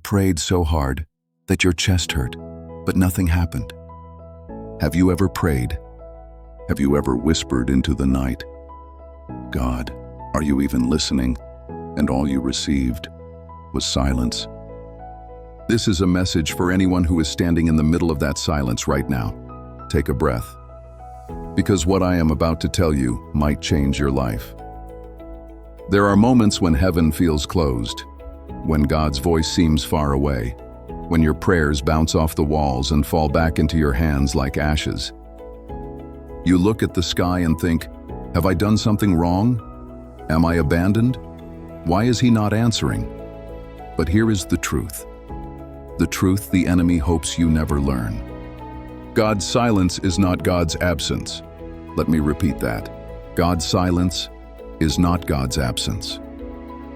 prayed so hard that your chest hurt, but nothing happened? Have you ever prayed? Have you ever whispered into the night, "God, are you even listening?" And all you received was silence? This is a message for anyone who is standing in the middle of that silence right now. Take a breath, because what I am about to tell you might change your life. There are moments when heaven feels closed, when God's voice seems far away, when your prayers bounce off the walls and fall back into your hands like ashes. You look at the sky and think, have I done something wrong? Am I abandoned? Why is he not answering? But here is the truth the enemy hopes you never learn. God's silence is not God's absence. Let me repeat that. God's silence is not God's absence.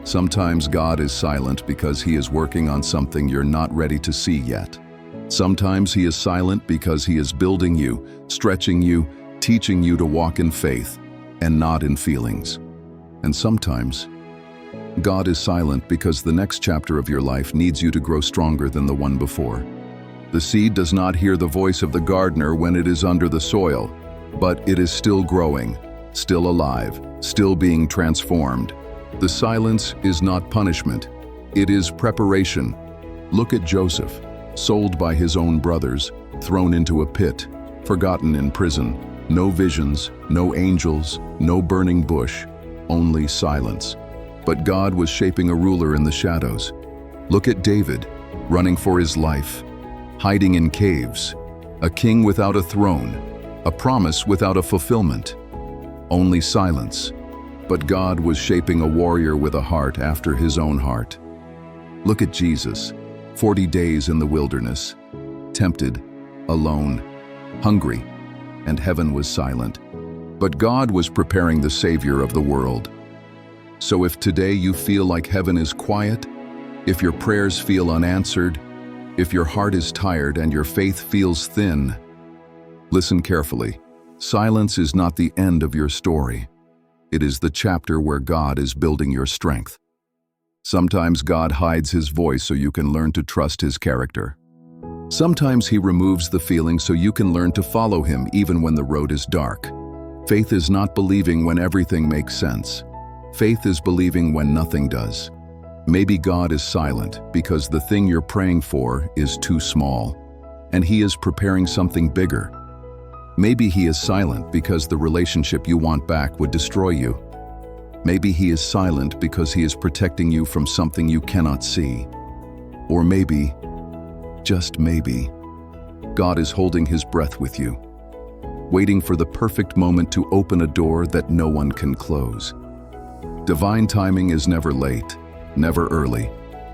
Sometimes God is silent because he is working on something you're not ready to see yet. Sometimes he is silent because he is building you, stretching you, teaching you to walk in faith and not in feelings. And sometimes God is silent because the next chapter of your life needs you to grow stronger than the one before. The seed does not hear the voice of the gardener when it is under the soil, but it is still growing, still alive, still being transformed. The silence is not punishment, it is preparation. Look at Joseph, sold by his own brothers, thrown into a pit, forgotten in prison. No visions, no angels, no burning bush, only silence. But God was shaping a ruler in the shadows. Look at David, running for his life, hiding in caves, a king without a throne, a promise without a fulfillment. Only silence. But God was shaping a warrior with a heart after his own heart. Look at Jesus, 40 days in the wilderness, tempted, alone, hungry, and heaven was silent. But God was preparing the Savior of the world. So if today you feel like heaven is quiet, if your prayers feel unanswered, if your heart is tired and your faith feels thin, listen carefully. Silence is not the end of your story. It is the chapter where God is building your strength. Sometimes God hides his voice so you can learn to trust his character. Sometimes he removes the feeling so you can learn to follow him even when the road is dark. Faith is not believing when everything makes sense. Faith is believing when nothing does. Maybe God is silent because the thing you're praying for is too small, and he is preparing something bigger. Maybe he is silent because the relationship you want back would destroy you. Maybe he is silent because he is protecting you from something you cannot see. Or maybe, just maybe, God is holding his breath with you, waiting for the perfect moment to open a door that no one can close. Divine timing is never late, never early,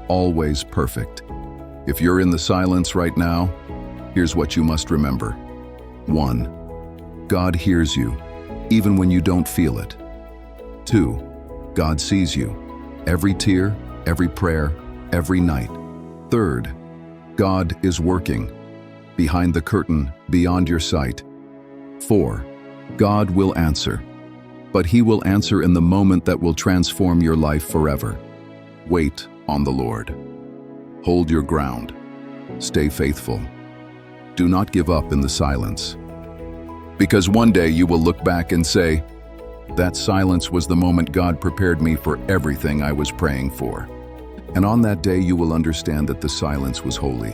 always perfect. If you're in the silence right now, here's what you must remember. 1. God hears you, even when you don't feel it. 2. God sees you, every tear, every prayer, every night. 3. God is working, behind the curtain, beyond your sight. 4. God will answer, but he will answer in the moment that will transform your life forever. Wait on the Lord. Hold your ground. Stay faithful. Do not give up in the silence. Because one day you will look back and say, that silence was the moment God prepared me for everything I was praying for. And on that day you will understand that the silence was holy.